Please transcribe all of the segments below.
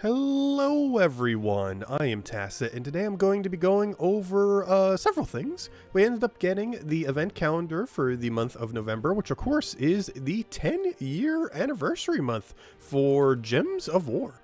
Hello everyone, I am Tacit, and today I'm going to be going over several things. We ended up getting the event calendar for the month of November, which of course is the 10-year anniversary month for Gems of War.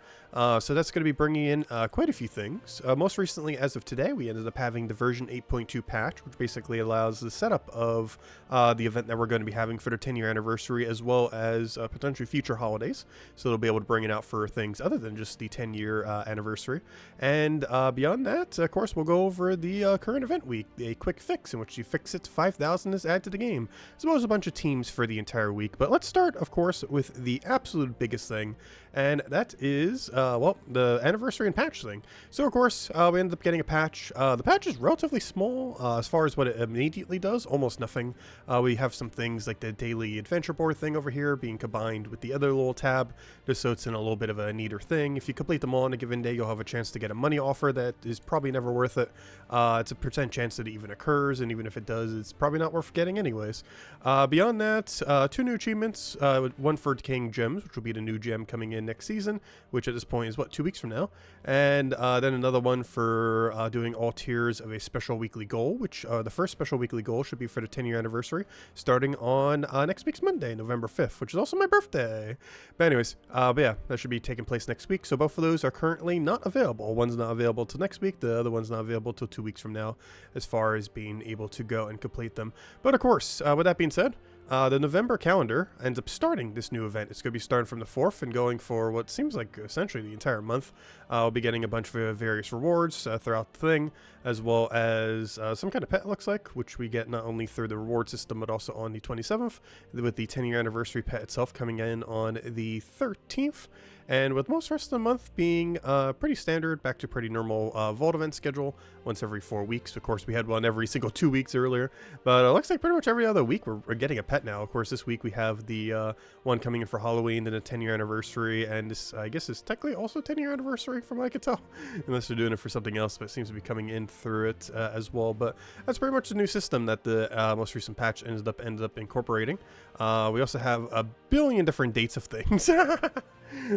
So that's going to be bringing in quite a few things. Most recently, as of today, we ended up having the version 8.2 patch, which basically allows the setup of the event that we're going to be having for the 10-year anniversary, as well as potentially future holidays. So they'll be able to bring it out for things other than just the 10-year anniversary. And beyond that, of course, we'll go over the current event week, a quick fix in which the Fixit 5000 is added to the game, as well as a bunch of teams for the entire week. But let's start, of course, with the absolute biggest thing, and that is well, the anniversary and patch thing. So of course, we ended up getting a patch. The patch is relatively small as far as what it immediately does, almost nothing. We have some things like the daily adventure board thing over here being combined with the other little tab, just so it's in a little bit of a neater thing. If you complete them all on a given day, you'll have a chance to get a money offer that is probably never worth it. It's a % chance that it even occurs, and even if it does, it's probably not worth getting anyways. Beyond that, 2 new achievements, one for decaying gems, which will be the new gem coming in next season, which at this point is what, 2 weeks from now, and then another one for doing all tiers of a special weekly goal, which the first special weekly goal should be for the 10-year anniversary, starting on next week's Monday, November 5th, which is also my birthday. But anyways, but yeah, that should be taking place next week. So both of those are currently not available. One's not available till next week, the other one's not available till 2 weeks from now, as far as being able to go and complete them. But of course, with that being said, the November calendar ends up starting this new event. It's going to be starting from the 4th and going for what seems like essentially the entire month. We'll be getting a bunch of various rewards throughout the thing, as well as some kind of pet, it looks like, which we get not only through the reward system, but also on the 27th, with the 10-year anniversary pet itself coming in on the 13th. And with most rest of the month being pretty standard, back to pretty normal Vault event schedule, once every 4 weeks. Of course, we had one every single 2 weeks earlier, but it looks like pretty much every other week we're getting a pet now. Of course, this week we have the one coming in for Halloween, then a 10-year anniversary, and this, I guess, is technically also 10-year anniversary from what I could tell, unless they're doing it for something else, but it seems to be coming in through it as well. But that's pretty much the new system that the most recent patch ended up incorporating. We also have a billion different dates of things.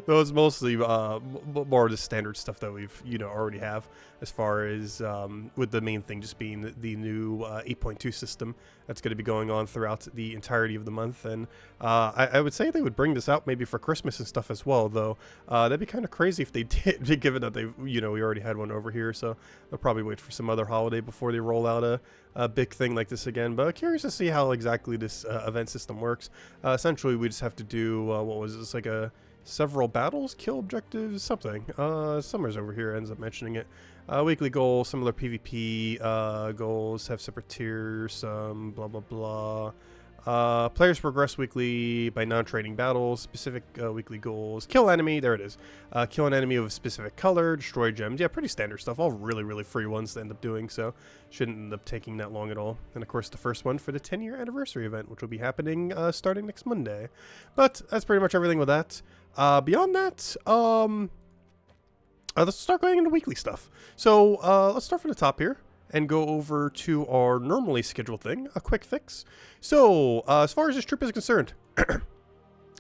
Those mostly more of the standard stuff that we've already have, as far as with the main thing just being the new 8.2 system that's going to be going on throughout the entirety of the month. And I would say they would bring this out maybe for Christmas and stuff as well, though that'd be kind of crazy if they did, given that they we already had one over here, so they'll probably wait for some other holiday before they roll out a big thing like this again. But curious to see how exactly this event system works. Essentially, we just have to do what was this, like a several battles, kill objectives, something. Summers over here ends up mentioning it. Weekly goal, similar PvP goals, have separate tiers, blah blah blah. Players progress weekly by non-trading battles, specific weekly goals, kill enemy, there it is. Kill an enemy of a specific color, destroy gems. Yeah, pretty standard stuff, all really free ones to end up doing, so shouldn't end up taking that long at all. And of course the first one for the 10-year anniversary event, which will be happening starting next Monday. But that's pretty much everything with that. Beyond that, let's start going into weekly stuff. So let's start from the top here and go over to our normally scheduled thing, a quick fix. So as far as this trip is concerned,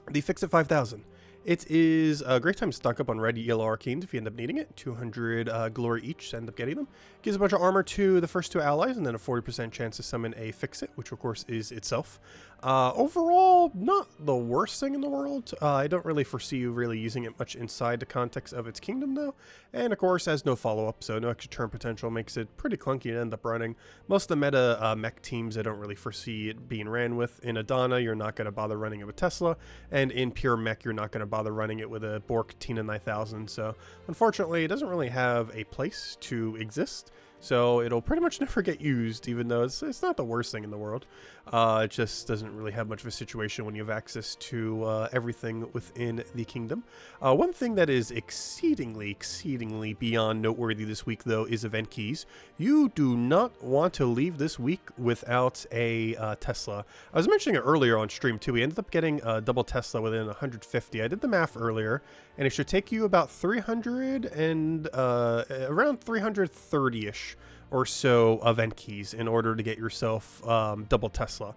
the Fixit 5000. It is a great time to stock up on red, yellow arcanes if you end up needing it. 200 glory each to end up getting them. Gives a bunch of armor to the first 2 allies, and then a 40% chance to summon a Fixit, which of course is itself. Overall, not the worst thing in the world. I don't really foresee you really using it much inside the context of its kingdom, though. And of course, has no follow-up, so no extra turn potential, makes it pretty clunky to end up running. Most of the meta mech teams, I don't really foresee it being ran with. In Adana, you're not going to bother running it with Tesla, and in pure mech, you're not going to bother running it with a Bork Tina 9000. So unfortunately, it doesn't really have a place to exist. So it'll pretty much never get used, even though it's not the worst thing in the world. It just doesn't really have much of a situation when you have access to everything within the kingdom. One thing that is exceedingly beyond noteworthy this week, though, is event keys. You do not want to leave this week without a Tesla. I was mentioning it earlier on stream, too. We ended up getting a double Tesla within 150. I did the math earlier, and it should take you about 300 and around 330-ish or so event keys in order to get yourself double Tesla,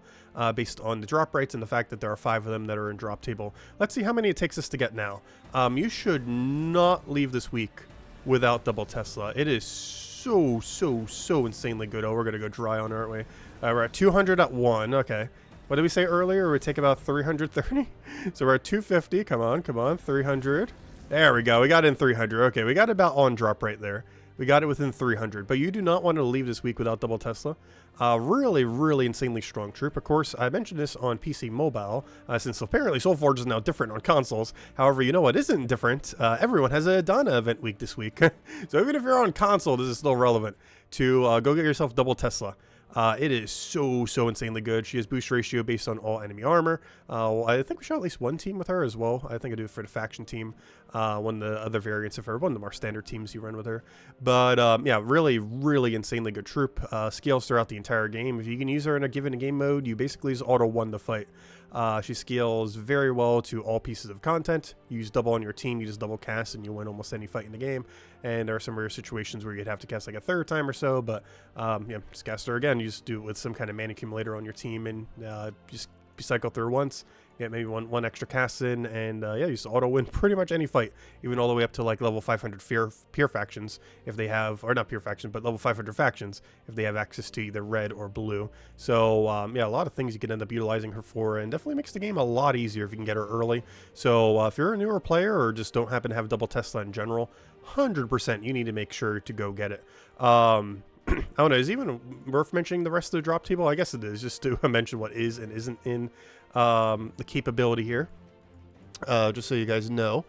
based on the drop rates and the fact that there are 5 of them that are in drop table. Let's see how many it takes us to get now. You should not leave this week without double Tesla. It is so insanely good. Oh, we're gonna go dry on, aren't we? We're at 200 at 1. Okay. What did we say earlier? It would take about 330. So we're at 250. Come on, 300. There we go. We got in 300. Okay, we got about on drop right there. We got it within 300. But you do not want to leave this week without double Tesla. Really insanely strong troop. Of course, I mentioned this on PC Mobile, since apparently Soulforge is now different on consoles. However, you know what isn't different? Everyone has a Donna event week this week. So even if you're on console, this is still relevant to go get yourself double Tesla. It is so insanely good. She has boost ratio based on all enemy armor. I think we shot at least one team with her as well. I think I do it for the faction team. One of the other variants of her, one of the more standard teams you run with her. But yeah, really insanely good troop. Scales throughout the entire game. If you can use her in a given game mode, you basically just auto won the fight. She scales very well to all pieces of content. You use double on your team, you just double cast, and you win almost any fight in the game. And there are some rare situations where you'd have to cast like a 3rd time or so, but yeah, just cast her again. You just do it with some kind of mana accumulator on your team, and just cycle through once, get maybe one extra cast in, and yeah, you just auto win pretty much any fight, even all the way up to like level 500 peer factions if they have, or not peer factions, but level 500 factions if they have access to either red or blue. So yeah, a lot of things you can end up utilizing her for, and definitely makes the game a lot easier if you can get her early. So if you're a newer player or just don't happen to have double Tesla in general, 100% you need to make sure to go get it. I don't know, is it even worth mentioning the rest of the drop table? I guess it is, just to mention what is and isn't in the capability here, just so you guys know.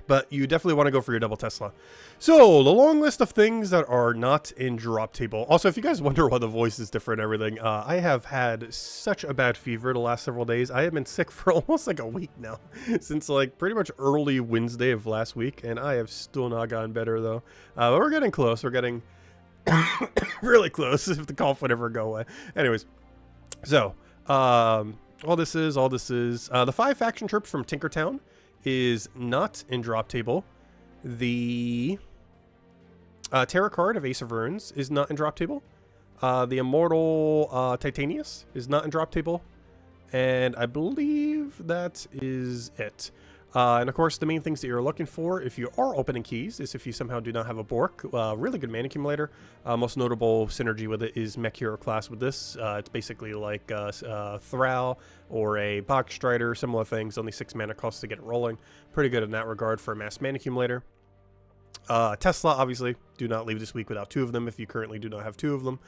But you definitely want to go for your double Tesla. So the long list of things that are not in drop table. Also, if you guys wonder why the voice is different and everything, I have had such a bad fever the last several days. I have been sick for almost like a week now, since like pretty much early Wednesday of last week, and I have still not gotten better though. But we're getting close. We're getting really close, if the cough would ever go away. Anyways, so all this is the 5 faction troops from Tinkertown is not in drop table. The Terra card of Ace of Urns is not in drop table. The Immortal Titanius is not in drop table, and I believe that is it. And of course, the main things that you're looking for if you are opening keys is if you somehow do not have a Bork. Really good mana accumulator. Most notable synergy with it is Mech hero class with this. It's basically like Thrall or a Box Strider, similar things, only 6 mana cost to get it rolling. Pretty good in that regard for a mass mana accumulator. Tesla, obviously, do not leave this week without 2 of them if you currently do not have 2 of them.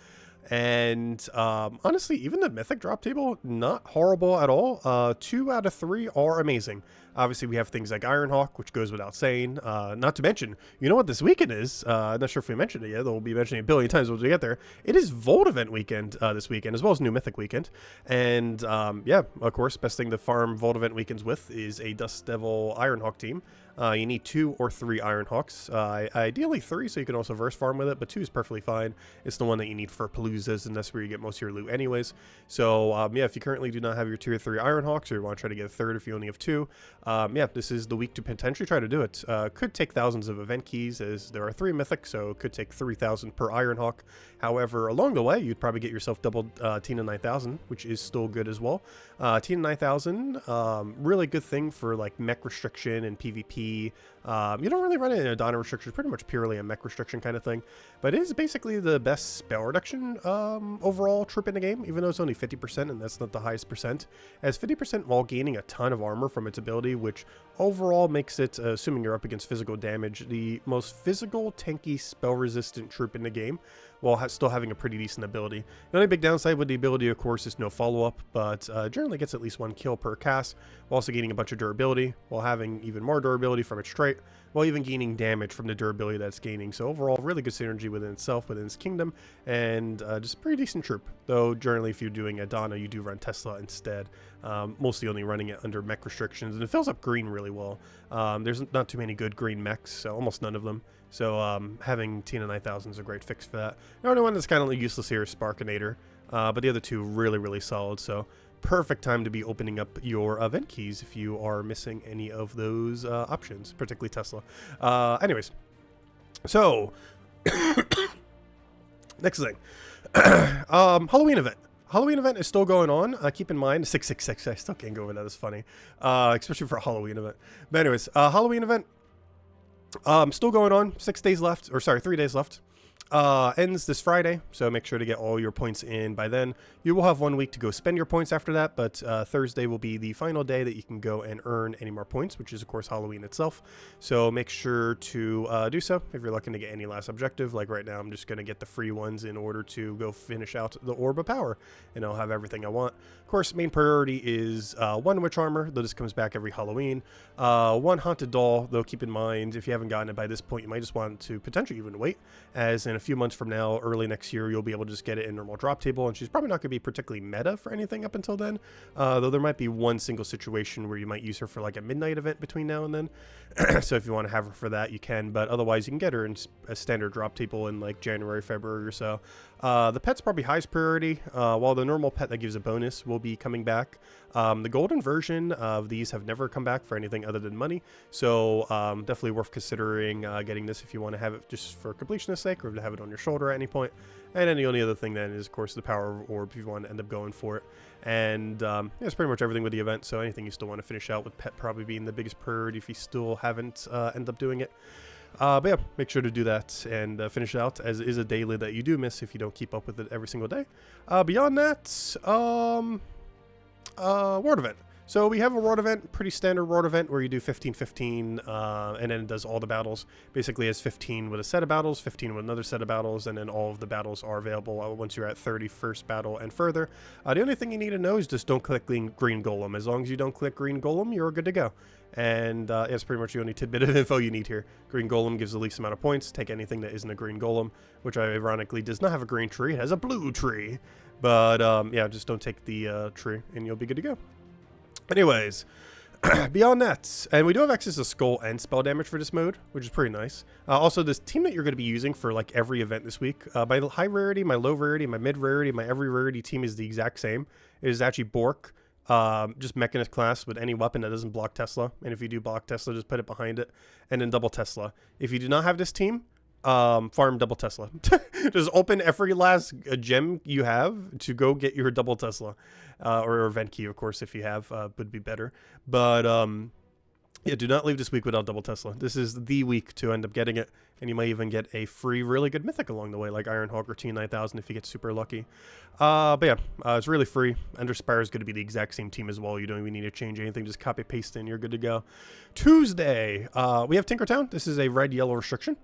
And honestly, even the Mythic drop table, not horrible at all. 2 out of 3 are amazing. Obviously, we have things like Ironhawk, which goes without saying. Not to mention, you know what this weekend is? I'm not sure if we mentioned it yet. We'll be mentioning it a billion times once we get there. It is Volt Event weekend this weekend, as well as New Mythic weekend. And yeah, of course, best thing to farm Volt Event weekends with is a Dust Devil Ironhawk team. You need 2 or 3 Ironhawks. Ideally 3, so you can also verse farm with it, but 2 is perfectly fine. It's the one that you need for Paloozas, and that's where you get most of your loot anyways. So yeah, if you currently do not have your 2 or 3 Ironhawks, or you want to try to get a 3rd if you only have 2, yeah, this is the week to potentially try to do it. Could take thousands of event keys, as there are 3 Mythic, so it could take 3,000 per Ironhawk. However, along the way, you'd probably get yourself double Tina 9000, which is still good as well. Tina 9000, really good thing for like mech restriction and PvP. You don't really run it in a Donna restriction, pretty much purely a mech restriction kind of thing. But it is basically the best spell reduction overall troop in the game, even though it's only 50%, and that's not the highest percent. It has 50% while gaining a ton of armor from its ability, which overall makes it, assuming you're up against physical damage, the most physical, tanky, spell-resistant troop in the game, while still having a pretty decent ability. The only big downside with the ability, of course, is no follow-up, but generally gets at least 1 kill per cast, while also gaining a bunch of durability, while having even more durability from its trait, while even gaining damage from the durability that's gaining. So overall, really good synergy within itself, within its kingdom, and just a pretty decent troop. Though generally, if you're doing a Donna, you do run Tesla instead, mostly only running it under mech restrictions, and it fills up green really well. There's not too many good green mechs, so almost none of them. So having Tina 9000 is a great fix for that. The only one that's kind of useless here is Sparkinator, but the other 2 really solid. So perfect time to be opening up your event keys if you are missing any of those options, particularly Tesla. Anyways, so Next thing. Halloween event. Halloween event is still going on. Keep in mind, 666. I still can't go over that. That's funny. Especially for a Halloween event. But anyways, Halloween event. Still going on. 6 days left. Or sorry, 3 days left. Ends this Friday, so make sure to get all your points in by then. You will have 1 week to go spend your points after that, but Thursday will be the final day that you can go and earn any more points, which is of course Halloween itself. So make sure to do so if you're looking to get any last objective. Like right now, I'm just going to get the free ones in order to go finish out the Orb of Power, and I'll have everything I want. Of course, main priority is 1 Witch Armor, though this comes back every Halloween. 1 Haunted Doll, though keep in mind, if you haven't gotten it by this point, you might just want to potentially even wait, as in a few months from now, early next year, you'll be able to just get it in normal drop table, and she's probably not going to be particularly meta for anything up until then, though there might be one single situation where you might use her for like a midnight event between now and then. So if you want to have her for that, you can, but otherwise you can get her in a standard drop table in like January, February or so. The pet's probably highest priority, while the normal pet that gives a bonus will be coming back. The golden version of these have never come back for anything other than money, so definitely worth considering getting this if you want to have it just for completionist sake, or to have it on your shoulder at any point. And then the only other thing then is, of course, the power orb if you want to end up going for it. And yeah, that's pretty much everything with the event, so anything you still want to finish out with pet probably being the biggest priority if you still haven't end up doing it. But yeah, make sure to do that and finish it out, as it is a daily that you do miss if you don't keep up with it every single day. Beyond that, Ward event. So we have a Ward event, pretty standard Ward event, where you do 15-15, and then it does all the battles. Basically, it's 15 with a set of battles, 15 with another set of battles, and then all of the battles are available once you're at 31st battle and further. The only thing you need to know is just don't click green golem. As long as you don't click green golem, you're good to go. And it's pretty much the only tidbit of info you need here. Green golem gives the least amount of points. Take anything that isn't a green golem, which ironically does not have a green tree. It has a blue tree. But yeah, just don't take the tree, and you'll be good to go. Anyways, beyond that, and we do have access to skull and spell damage for this mode, which is pretty nice. Also, this team that you're going to be using for like every event this week, my high rarity, my low rarity, my mid rarity, my every rarity team is the exact same. It is actually Bork, just Mechanist class with any weapon that doesn't block Tesla. And if you do block Tesla, just put it behind it, and then double Tesla. If you do not have this team, farm double Tesla. Just open every last gem you have to go get your double Tesla, or event key, of course, if you have, would be better. But yeah, do not leave this week without double Tesla. This is the week to end up getting it, and you might even get a free really good mythic along the way, like Ironhawk or T9000 if you get super lucky. But yeah, it's really free. Underspire is going to be the exact same team as well. You don't even need to change anything. Just copy paste in, you're good to go. Tuesday, we have Tinkertown. This is a red-yellow restriction.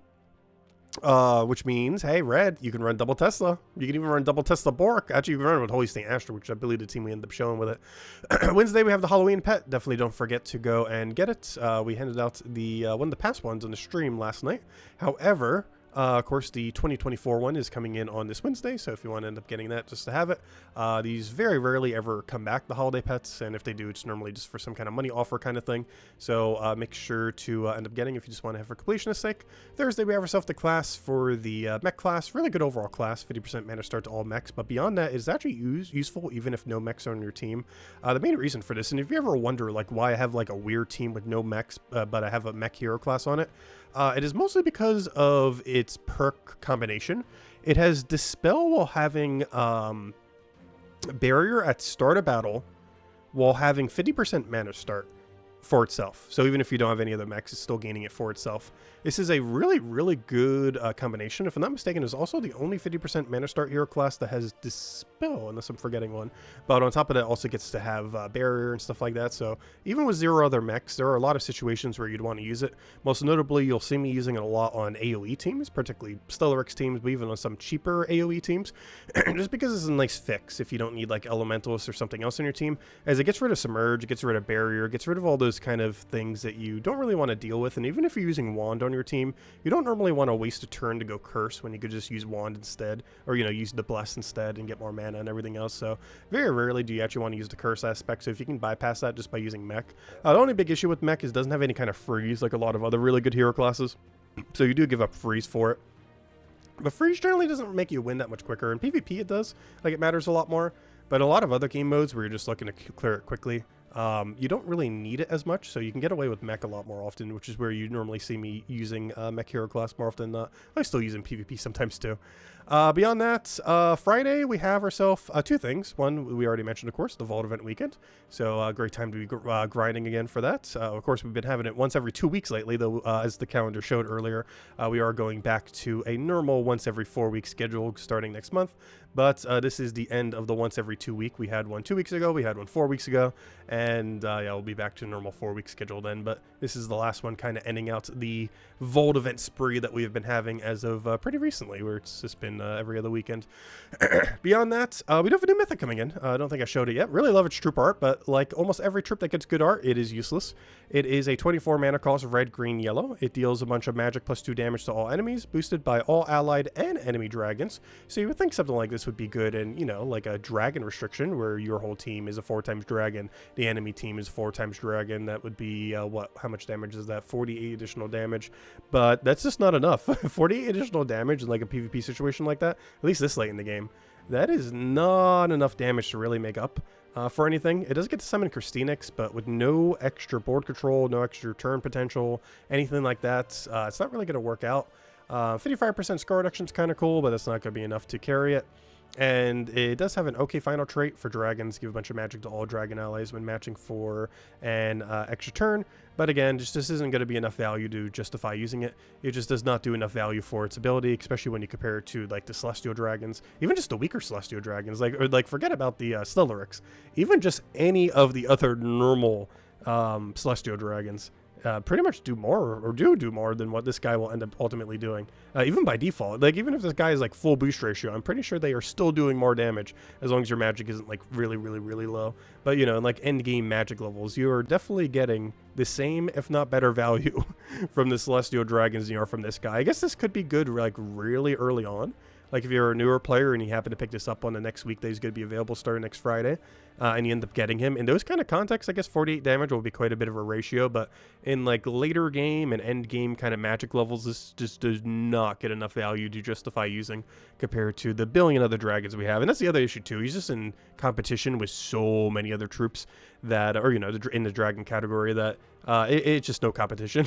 Which means, hey, red, you can run double Tesla. You can even run double Tesla Bork. Actually, you can run with Holy Saint Archdruid, which I believe the team we end up showing with it. Wednesday, we have the Halloween pet. Definitely don't forget to go and get it. We handed out the one of the past ones on the stream last night. However, of course, the 2024 one is coming in on this Wednesday, so if you want to end up getting that just to have it. These very rarely ever come back, the holiday pets, and if they do, it's normally just for some kind of money offer kind of thing. So make sure to end up getting if you just want to have for completionist sake. Thursday, we have ourselves the class for the Mech class. Really good overall class, 50% mana start to all mechs, but beyond that, it's actually useful even if no mechs are on your team. The main reason for this, and if you ever wonder like why I have like a weird team with no mechs, but I have a mech hero class on it, it is mostly because of its perk combination. It has Dispel while having Barrier at start of battle, while having 50% mana start for itself. So even if you don't have any other mechs, it's still gaining it for itself. This is a really, really good combination. If I'm not mistaken, it's also the only 50% mana start hero class that has Dispel, unless I'm forgetting one. But on top of that, also gets to have Barrier and stuff like that. So even with 0 other mechs, there are a lot of situations where you'd want to use it. Most notably, you'll see me using it a lot on AoE teams, particularly Stellarix teams, but even on some cheaper AoE teams. Just because it's a nice fix if you don't need like Elementalist or something else on your team, as it gets rid of Submerge, it gets rid of Barrier, it gets rid of all those kind of things that you don't really want to deal with. And even if you're using Wand on your team, you don't normally want to waste a turn to go Curse when you could just use Wand instead, or, you know, use the Bless instead and get more mana and everything else. So very rarely do you actually want to use the Curse aspect. So if you can bypass that just by using Mech. The only big issue with Mech is it doesn't have any kind of freeze like a lot of other really good hero classes. So you do give up freeze for it. But freeze generally doesn't make you win that much quicker. In PvP it does. Like, it matters a lot more. But a lot of other game modes where you're just looking to clear it quickly, You don't really need it as much, so you can get away with Mech a lot more often, which is where you normally see me using Mech hero class more often than not. I still use in PvP sometimes too. Beyond that, Friday we have ourselves two things. One, we already mentioned, of course, the Vault event weekend. So great time to be grinding again for that. Of course, we've been having it once every 2 weeks lately, though, as the calendar showed earlier. We are going back to a normal once every 4 week schedule starting next month. But this is the end of the once every 2 week. We had one 2 weeks ago, we had one 4 weeks ago, and yeah, we'll be back to a normal 4 week schedule then. But this is the last one, kind of ending out the Vault event spree that we have been having as of pretty recently, where it's just been every other weekend. Beyond that, we do have a new Mythic coming in. I don't think I showed it yet. Really love its troop art, but like almost every troop that gets good art, it is useless. It is a 24 mana cost, red, green, yellow. It deals a bunch of magic plus 2 damage to all enemies, boosted by all allied and enemy dragons. So you would think something like this would be good in, you know, like a dragon restriction, where your whole team is a 4 times dragon, the enemy team is 4 times dragon. That would be, what, how much damage is that? 48 additional damage. But that's just not enough. 48 additional damage in like a PvP situation like that, at least this late in the game, that is not enough damage to really make up for anything. It does get to summon Christinix, but with no extra board control, no extra turn potential, anything like that, it's not really going to work out. 55% score reduction is kind of cool, but that's not going to be enough to carry it. And it does have an okay final trait for dragons, give a bunch of magic to all dragon allies when matching for an extra turn. But again, just this isn't going to be enough value to justify using it. It just does not do enough value for its ability, especially when you compare it to like the Celestial Dragons, even just the weaker Celestial Dragons, like forget about the Stellaryx, even just any of the other normal Celestial Dragons. Pretty much do more, or do more than what this guy will end up ultimately doing. Even by default, like even if this guy is like full boost ratio, I'm pretty sure they are still doing more damage as long as your magic isn't like really, really, really low. But you know, in like end game magic levels, you are definitely getting the same, if not better value from the Celestial Dragons than you are from this guy. I guess this could be good like really early on. Like if you're a newer player and you happen to pick this up on the next week that he's going to be available starting next Friday, and you end up getting him. In those kind of contexts, I guess 48 damage will be quite a bit of a ratio, but in like later game and end game kind of magic levels, this just does not get enough value to justify using compared to the billion other dragons we have. And that's the other issue too. He's just in competition with so many other troops that, or you know, in the dragon category that it's just no competition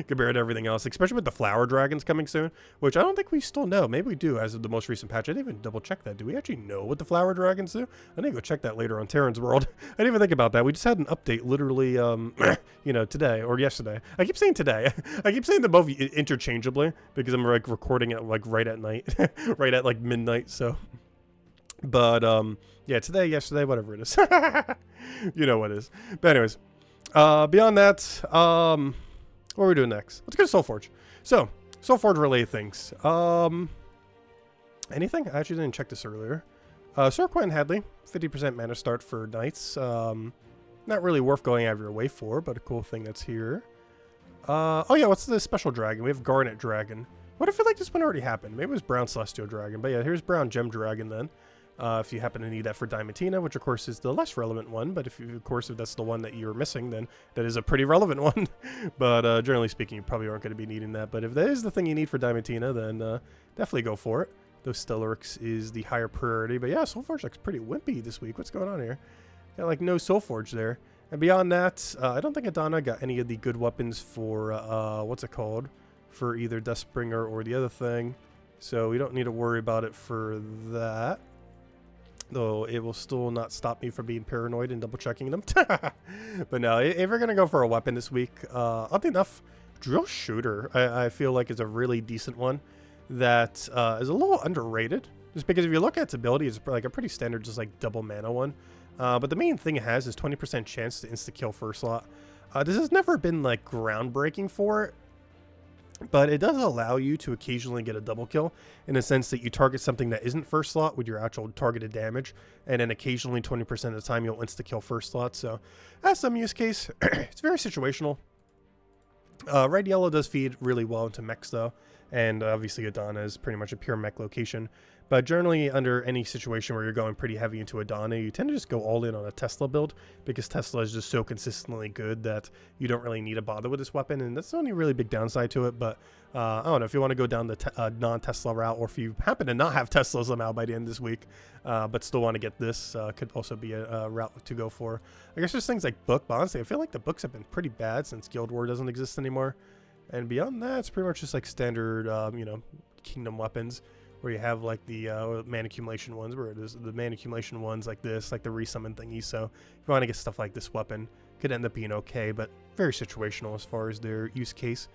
compared to everything else, especially with the flower dragons coming soon, which I don't think we still know. Maybe we do as of the most recent patch. I didn't even double check that. Do we actually know what the flower dragons do? I need to go check that later on Terran's World. I didn't even think about that. We just had an update literally, you know, today or yesterday. I keep saying today. I keep saying them both interchangeably because I'm like recording it like right at night, right at like midnight. So, but yeah, today, yesterday, whatever it is. You know what it is. But anyways, beyond that, what are we doing next? Let's go to Soulforge. So, Soulforge related things. Anything? I actually didn't check this earlier. Sorquin Hadley, 50% mana start for Knights. Not really worth going out of your way for, but a cool thing that's here. Oh yeah, what's the special dragon? We have Garnet Dragon. What if I feel like this one already happened? Maybe it was Brown Celestial Dragon. But yeah, here's Brown Gem Dragon then. If you happen to need that for Diamantina, which of course is the less relevant one, but if that's the one that you're missing, then that is a pretty relevant one. But generally speaking, you probably aren't going to be needing that. But if that is the thing you need for Diamantina, then definitely go for it. Though Stellaryx is the higher priority. But yeah, Soulforge looks pretty wimpy this week. What's going on here? Got like no Soulforge there. And beyond that, I don't think Adana got any of the good weapons for, what's it called? For either Deathbringer or the other thing. So we don't need to worry about it for that. Though it will still not stop me from being paranoid and double checking them. But no, if we're going to go for a weapon this week, oddly enough, Drill Shooter, I feel like is a really decent one that is a little underrated. Just because if you look at its ability, it's like a pretty standard, just like double mana one. But the main thing it has is 20% chance to insta-kill first slot. This has never been like groundbreaking for it. But it does allow you to occasionally get a double kill in the sense that you target something that isn't first slot with your actual targeted damage, and then occasionally 20% of the time you'll insta-kill first slot. So that's some use case. It's very situational. Red Yellow does feed really well into mechs though, and obviously Adana is pretty much a pure mech location. But generally, under any situation where you're going pretty heavy into a Donna, you tend to just go all in on a Tesla build, because Tesla is just so consistently good that you don't really need to bother with this weapon, and that's the only really big downside to it. But I don't know, if you want to go down the non-Tesla route, or if you happen to not have Tesla somehow by the end of this week, but still want to get this, could also be a route to go for. I guess there's things like book, but honestly, I feel like the books have been pretty bad since Guild War doesn't exist anymore. And beyond that, it's pretty much just like standard, you know, kingdom weapons, where you have like the mana accumulation ones, where it is the mana accumulation ones like this, like the resummon thingy. So if you want to get stuff like this weapon, could end up being okay, but very situational as far as their use case.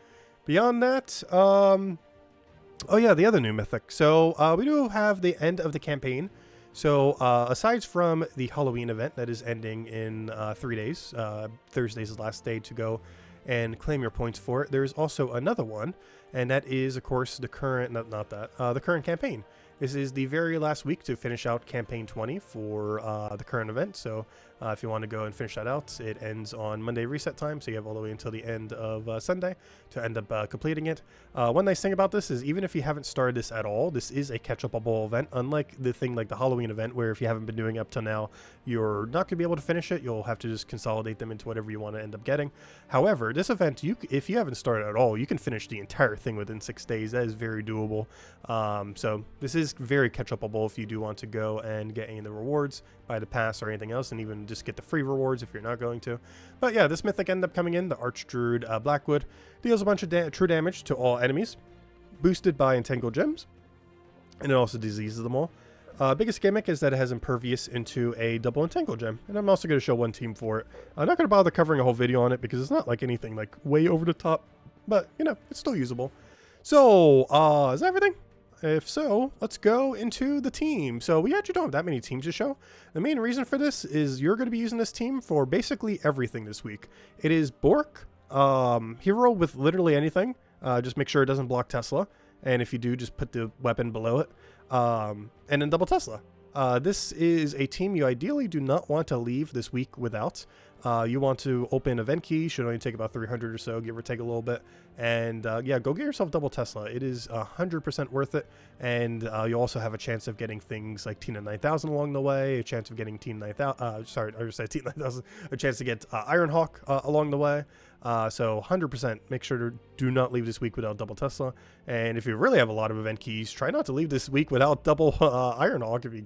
Beyond that, oh yeah, the other new Mythic. So we do have the end of the campaign. So aside from the Halloween event that is ending in 3 days, Thursday's the last day to go and claim your points for it, there's also another one, and that is, of course, the current, the current campaign. This is the very last week to finish out campaign 20 for the current event. So if you want to go and finish that out, it ends on Monday reset time, so you have all the way until the end of Sunday to end up completing it. One nice thing about this is, even if you haven't started this at all, this is a catch-upable event, unlike the thing like the Halloween event, where if you haven't been doing it up to now, you're not going to be able to finish it. You'll have to just consolidate them into whatever you want to end up getting. However, this event, if you haven't started at all, you can finish the entire thing within 6 days. That is very doable. So this is very catch-upable if you do want to go and get any of the rewards, buy the pass or anything else, and even just get the free rewards if you're not going to. But yeah, this Mythic ended up coming in, the Archdruid Blackwood, deals a bunch of true damage to all enemies, boosted by Entangled Gems, and it also diseases them all. Biggest gimmick is that it has Impervious into a double Entangled Gem, and I'm also going to show one team for it. I'm not going to bother covering a whole video on it, because it's not like anything like way over the top, but you know, it's still usable. So, is that everything? If so, let's go into the team. So we actually don't have that many teams to show. The main reason for this is you're going to be using this team for basically everything this week. It is Bork, hero with literally anything. Just make sure it doesn't block Tesla. And if you do, just put the weapon below it. And then double Tesla. This is a team you ideally do not want to leave this week without. You want to open event key, should only take about 300 or so, give or take a little bit. And yeah, go get yourself double Tesla. It is 100% worth it. And you also have a chance of getting things like Tina 9000 along the way, a chance of getting Tina 9000, sorry, I just said Tina 9000, a chance to get Ironhawk along the way. So 100% make sure to do not leave this week without double Tesla. And if you really have a lot of event keys, try not to leave this week without double Ironhawk if you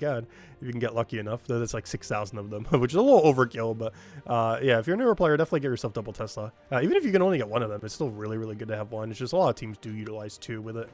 can get lucky enough. Though that's like 6,000 of them, which is a little overkill. But yeah, if you're a newer player, definitely get yourself double Tesla. Even if you can only get one of them, it's still really, really good to have one. It's just a lot of teams do utilize two with it,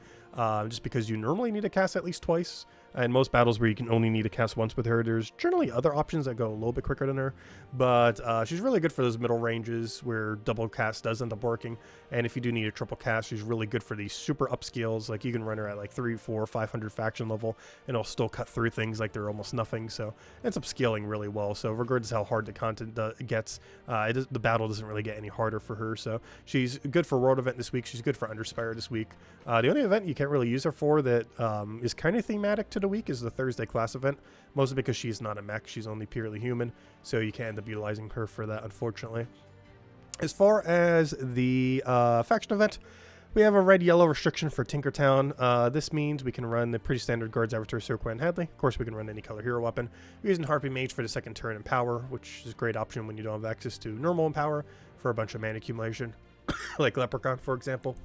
just because you normally need to cast at least twice. And most battles where you can only need to cast once with her, there's generally other options that go a little bit quicker than her. But she's really good for those middle ranges where double cast does end up working. And if you do need a triple cast, she's really good for these super upscales. Like you can run her at like 300, 400, 500 faction level, and it'll still cut through things like they're almost nothing. So it ends up scaling really well. So regardless of how hard the content gets, the battle doesn't really get any harder for her. So she's good for World Event this week. She's good for Underspire this week. The only event you can't really use her for that is kind of thematic to the week is the Thursday class event, mostly because she's not a mech, she's only purely human, so you can't end up utilizing her for that, unfortunately. As far as the faction event, we have a red-yellow restriction for Tinkertown. This means we can run the pretty standard Guards Avatar, Sirqua, and Hadley. Of course, we can run any color hero weapon. We're using Harpy Mage for the second turn in power, which is a great option when you don't have access to normal in power for a bunch of mana accumulation, like Leprechaun, for example.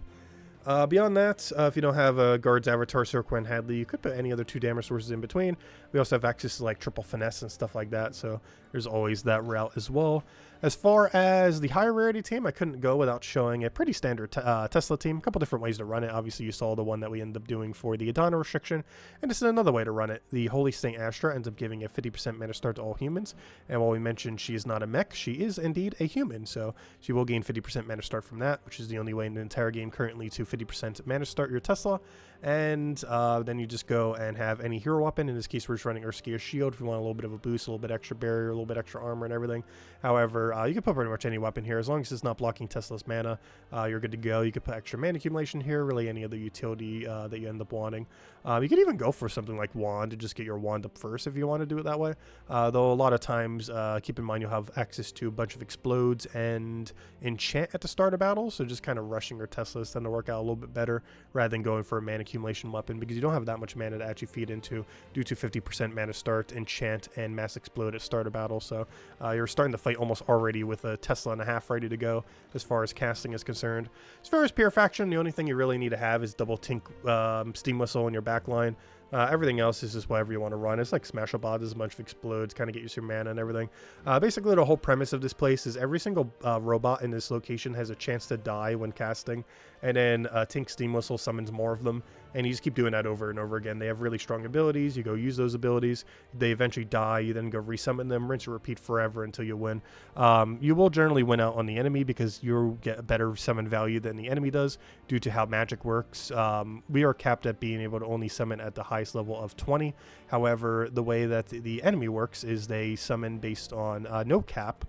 Beyond that, if you don't have a Guards Avatar, Sirqua, and Hadley, you could put any other 2 damage sources in between. We also have access to like triple finesse and stuff like that, so there's always that route as well. As far as the higher rarity team, I couldn't go without showing a pretty standard Tesla team. A couple different ways to run it. Obviously, you saw the one that we ended up doing for the Adana restriction, and this is another way to run it. The Holy Saint Astra ends up giving a 50% mana start to all humans, and while we mentioned she is not a mech, she is indeed a human, so she will gain 50% mana start from that, which is the only way in the entire game currently to 50% mana start your Tesla. And then you just go and have any hero weapon. In this case, we're just running Urskia's Shield if you want a little bit of a boost, a little bit extra barrier, a little bit extra armor and everything. However, you can put pretty much any weapon here. As long as it's not blocking Tesla's mana, you're good to go. You could put extra mana accumulation here, really any other utility that you end up wanting. You could even go for something like Wand to just get your Wand up first if you want to do it that way. Though a lot of times, keep in mind you'll have access to a bunch of Explodes and Enchant at the start of battle, so just kind of rushing your Teslas tend to work out a little bit better rather than going for a mana accumulation weapon, because you don't have that much mana to actually feed into due to 50% mana start, Enchant, and Mass Explode at start of battle. So you're starting the fight almost already with a Tesla and a half ready to go as far as casting is concerned. As far as Purifaction, the only thing you really need to have is double Tink Steam Whistle in your back line. Everything else is just whatever you want to run. It's like Smash a Bot, there's a bunch of Explodes, kind of get you some mana and everything. Basically, the whole premise of this place is every single robot in this location has a chance to die when casting, and then Tink Steam Whistle summons more of them, and you just keep doing that over and over again. They have really strong abilities. You go use those abilities. They eventually die. You then go resummon them, rinse and repeat forever until you win. You will generally win out on the enemy because you get a better summon value than the enemy does due to how magic works. We are capped at being able to only summon at the highest level of 20. However, the way that the enemy works is they summon based on no cap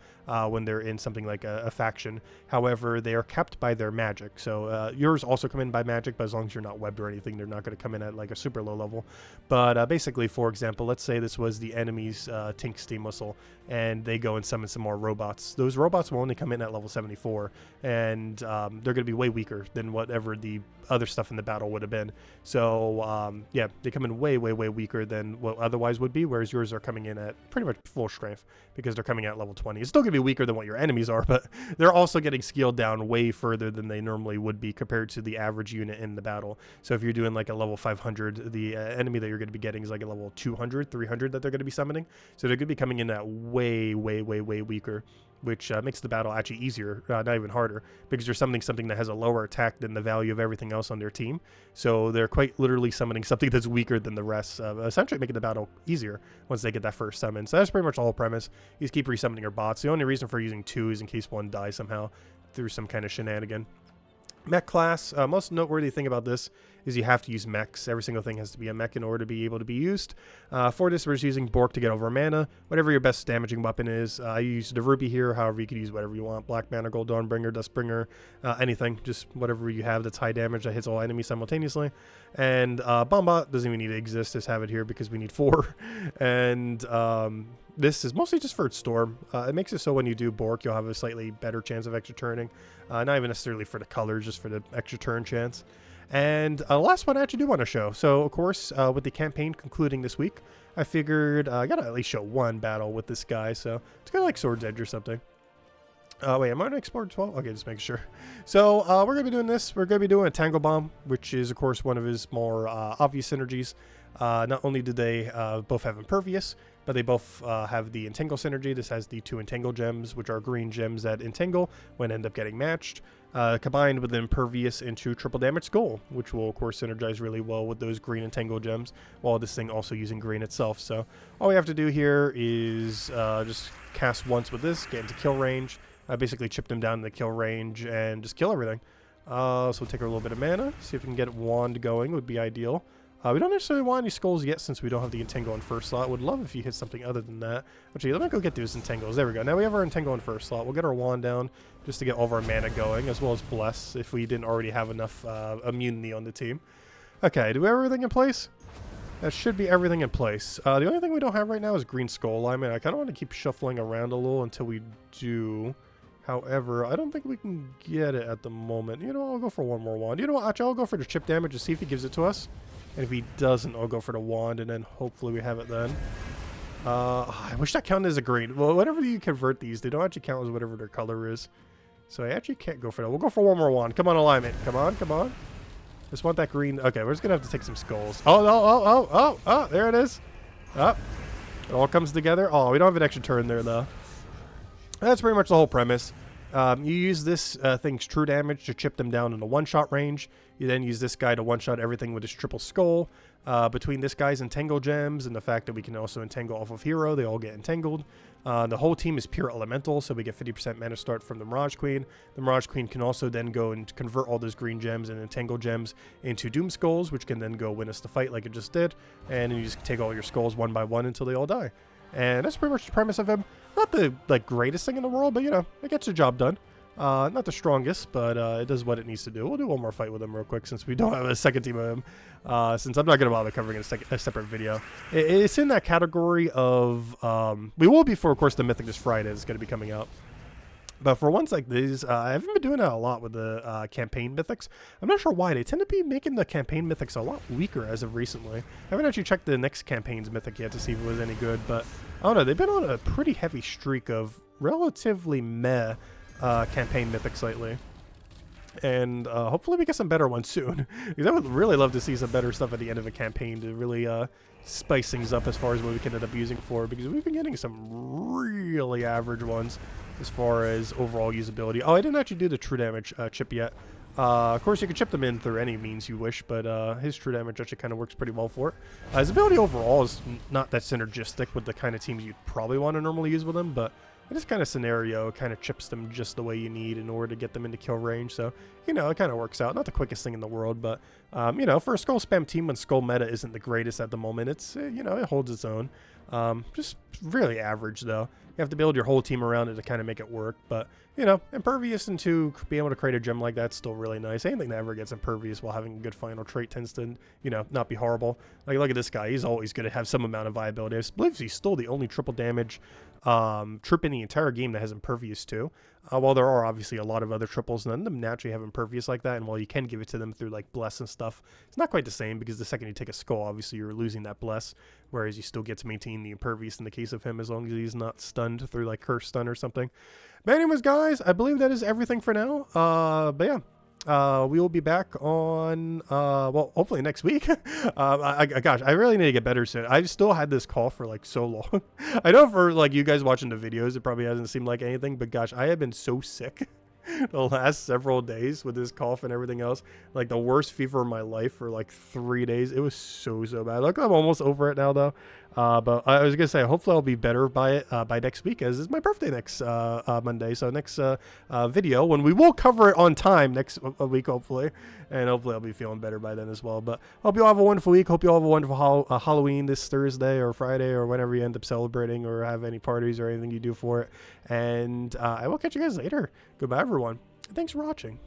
when they're in something like a faction. However, they are capped by their magic. So yours also come in by magic, but as long as you're not webbed or anything, they're not going to come in at like a super low level. But basically, for example, let's say this was the enemy's Tink Steam Whistle, and they go and summon some more robots. Those robots will only come in at level 74, and they're going to be way weaker than whatever the other stuff in the battle would have been. So yeah, they come in way weaker than what otherwise would be, whereas yours are coming in at pretty much full strength because they're coming at level 20. It's still going to be weaker than what your enemies are, but they're also getting scaled down way further than they normally would be compared to the average unit in the battle. So if you're doing like a level 500, the enemy that you're going to be getting is like a level 200, 300 that they're going to be summoning. So they're going to be coming in at way weaker, which makes the battle actually easier, not even harder, because you're summoning something that has a lower attack than the value of everything else on their team. So they're quite literally summoning something that's weaker than the rest, essentially making the battle easier once they get that first summon. So that's pretty much the whole premise. You just keep resummoning your bots. The only reason for using 2 is in case one dies somehow through some kind of shenanigan. Mech class, most noteworthy thing about this is you have to use mechs. Every single thing has to be a mech in order to be able to be used. For this, we're just using Bork to get over mana. Whatever your best damaging weapon is. I use the Ruby here, however you could use whatever you want. Black Mana, Gold Dawnbringer, Dustbringer, anything. Just whatever you have that's high damage that hits all enemies simultaneously. And Bombot doesn't even need to exist. Just have it here because we need 4. And this is mostly just for its storm. It makes it so when you do Bork, you'll have a slightly better chance of extra turning. Not even necessarily for the colors, just for the extra turn chance. And the last one I actually do want to show. So, of course, with the campaign concluding this week, I figured I got to at least show one battle with this guy. So, it's kind of like Sword's Edge or something. Wait, am I going to explore 12? Okay, just making sure. So, we're going to be doing this. We're going to be doing a Tangle Bomb, which is, of course, one of his more obvious synergies. Not only do they both have Impervious, but they both have the Entangle synergy. This has the 2 Entangle gems, which are green gems that entangle when end up getting matched, combined with the Impervious into triple damage Skull, which will, of course, synergize really well with those green Entangle gems, while this thing also using green itself. So all we have to do here is just cast once with this, get into kill range, basically chip them down in the kill range, and just kill everything. So we'll take a little bit of mana, see if we can get Wand going, would be ideal. We don't necessarily want any skulls yet since we don't have the Entangle in first slot. Would love if you hit something other than that. Actually, let me go get those Entangles. There we go. Now we have our Entangle in first slot. We'll get our Wand down just to get all of our mana going, as well as Bless if we didn't already have enough immunity on the team. Okay, do we have everything in place? That should be everything in place. The only thing we don't have right now is green skull alignment. I kind of want to keep shuffling around a little until we do. However, I don't think we can get it at the moment. You know, I'll go for one more Wand. You know what, actually, I'll go for the chip damage to see if he gives it to us. And if he doesn't, I'll go for the Wand, and then hopefully we have it then. I wish that counted as a green. Well, whenever you convert these, they don't actually count as whatever their color is. So I actually can't go for that. We'll go for one more Wand. Come on, alignment. Come on, come on. Just want that green. Okay, we're just going to have to take some skulls. Oh, there it is. Oh, it all comes together. Oh, we don't have an extra turn there, though. That's pretty much the whole premise. You use this thing's true damage to chip them down in the one-shot range. You then use this guy to one-shot everything with his triple skull. Between this guy's Entangle gems and the fact that we can also entangle off of Hero, they all get entangled. The whole team is pure elemental, so we get 50% mana start from the Mirage Queen. The Mirage Queen can also then go and convert all those green gems and Entangle gems into Doom Skulls, which can then go win us the fight like it just did. And then you just take all your skulls one by one until they all die. And that's pretty much the premise of him. Not the like greatest thing in the world, but you know, it gets the job done. Not the strongest, but it does what it needs to do. We'll do one more fight with him real quick since we don't have a second team of him. Since I'm not going to bother covering a separate video. It's in that category of... we will be for, of course, the Mythic this Friday is going to be coming out. But for ones like these, I haven't been doing that a lot with the campaign mythics. I'm not sure why. They tend to be making the campaign mythics a lot weaker as of recently. I haven't actually checked the next campaign's mythic yet to see if it was any good, but I don't know. They've been on a pretty heavy streak of relatively meh campaign mythics lately. And hopefully we get some better ones soon. Because I would really love to see some better stuff at the end of a campaign to really spice things up as far as what we can end up using for. Because we've been getting some really average ones as far as overall usability. Oh, I didn't actually do the true damage chip yet. Of course, you can chip them in through any means you wish, but his true damage actually kind of works pretty well for it. His ability overall is not that synergistic with the kind of teams you'd probably want to normally use with him, but in this kind of scenario, it kind of chips them just the way you need in order to get them into kill range. So, you know, it kind of works out. Not the quickest thing in the world, but, you know, for a Skull spam team when Skull meta isn't the greatest at the moment, it's, you know, it holds its own. Just really average, though. You have to build your whole team around it to kind of make it work. But, you know, Impervious and to be able to create a gem like that's still really nice. Anything that ever gets Impervious while having a good final trait tends to, you know, not be horrible. Like, look at this guy. He's always going to have some amount of viability. I believe he's still the only triple damage troop in the entire game that has Impervious too. While there are obviously a lot of other triples, none of them naturally have Impervious like that, and while you can give it to them through like Bless and stuff, it's not quite the same because the second you take a Skull, obviously you're losing that Bless, whereas you still get to maintain the Impervious in the case of him as long as he's not stunned through like Curse Stun or something. But anyways, guys, I believe that is everything for now. But yeah. We will be back on, well, hopefully next week. Gosh, I really need to get better soon. I've still had this cough for like so long. I know for like you guys watching the videos, it probably hasn't seemed like anything, but gosh, I have been so sick the last several days with this cough and everything else. Like the worst fever of my life for like 3 days. It was so bad. Look, I'm almost over it now though. But I was gonna say hopefully I'll be better by next week, as it's my birthday next Monday. So next video, when we will cover it on time next week hopefully, and hopefully I'll be feeling better by then as well. But hope you all have a wonderful week. Hope you all have a wonderful Halloween this Thursday or Friday or whenever you end up celebrating or have any parties or anything you do for it. And I will catch you guys later. Goodbye everyone. Thanks for watching.